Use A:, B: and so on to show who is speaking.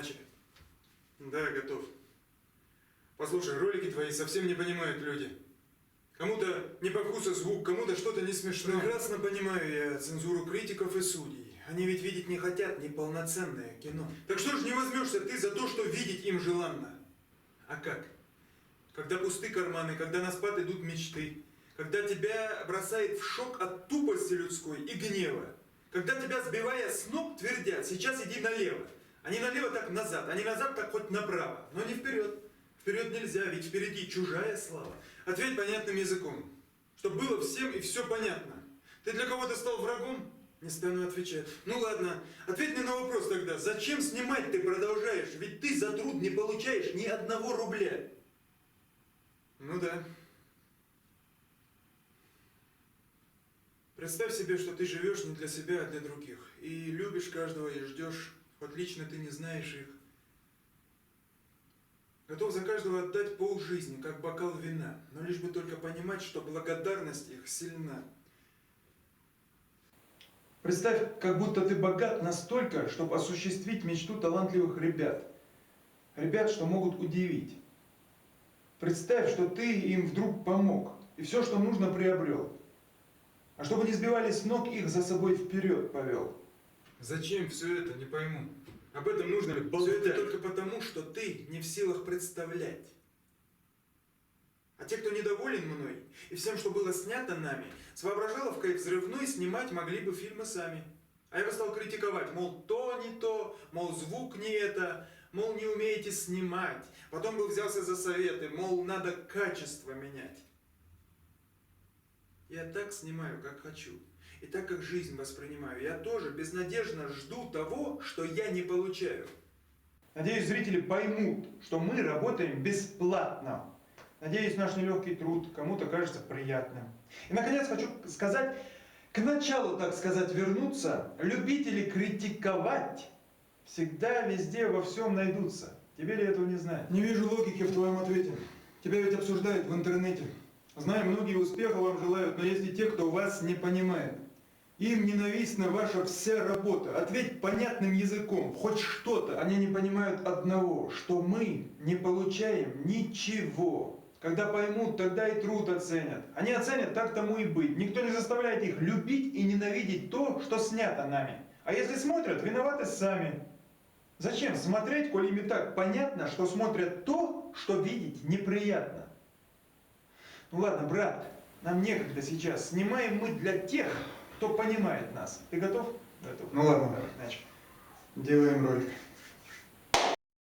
A: Начали. Да, готов. Послушай, ролики твои совсем не понимают люди. Кому-то не по вкусу звук, кому-то что-то не смешно.
B: Прекрасно понимаю я цензуру критиков и судей. Они ведь видеть не хотят неполноценное кино.
A: Так что ж не возьмешься ты за то, что видеть им желанно? А как? Когда пусты карманы, когда на спад идут мечты, когда тебя бросает в шок от тупости людской и гнева, когда тебя, сбивая с ног, твердят: сейчас иди налево. А не налево, так назад, а не назад, так хоть направо, но не вперед. Вперед нельзя, ведь впереди чужая слава. Ответь понятным языком, чтобы было всем и все понятно. Ты для кого-то стал врагом?
B: Не стану отвечать.
A: Ну ладно, ответь мне на вопрос тогда. Зачем снимать ты продолжаешь? Ведь ты за труд не получаешь ни одного рубля. Ну да. Представь себе, что ты живешь не для себя, а для других. И любишь каждого, и ждешь, хоть лично ты не знаешь их. Готов за каждого отдать полжизни, как бокал вина, но лишь бы только понимать, что благодарность их сильна.
B: Представь, как будто ты богат настолько, чтобы осуществить мечту талантливых ребят. Ребят, что могут удивить. Представь, что ты им вдруг помог, и все, что нужно, приобрел. А чтобы не сбивали с ног, их за собой вперед повел.
A: Зачем все это, не пойму. Об этом нужно ли болтать? Все это только потому, что ты не в силах представлять. А те, кто недоволен мной и всем, что было снято нами, с воображаловкой взрывной снимать могли бы фильмы сами. А я бы стал критиковать, мол, то не то, мол, звук не это, мол, не умеете снимать. Потом бы взялся за советы, мол, надо качество менять. Я так снимаю, как хочу. И так, как жизнь воспринимаю. Я тоже безнадежно жду того, что я не получаю.
B: Надеюсь, зрители поймут, что мы работаем бесплатно. Надеюсь, наш нелегкий труд кому-то кажется приятным. И, наконец, хочу сказать, к началу, так сказать, вернуться. Любители критиковать всегда, везде, во всем найдутся. Тебе ли этого не знать?
A: Не вижу логики в твоем ответе. Тебя ведь обсуждают в интернете. Знаю, многие успеха вам желают, но есть и те, кто вас не понимает. Им ненавистна ваша вся работа. Ответь понятным языком, хоть что-то.
B: Они не понимают одного, что мы не получаем ничего. Когда поймут, тогда и труд оценят. Они оценят, так тому и быть. Никто не заставляет их любить и ненавидеть то, что снято нами. А если смотрят, виноваты сами. Зачем смотреть, коли им и так понятно, что смотрят то, что видеть неприятно? Ну ладно, брат, нам некогда сейчас. Снимаем мы для тех, кто понимает нас. Ты готов?
A: Готов.
B: Ну ладно, значит, делаем ролик.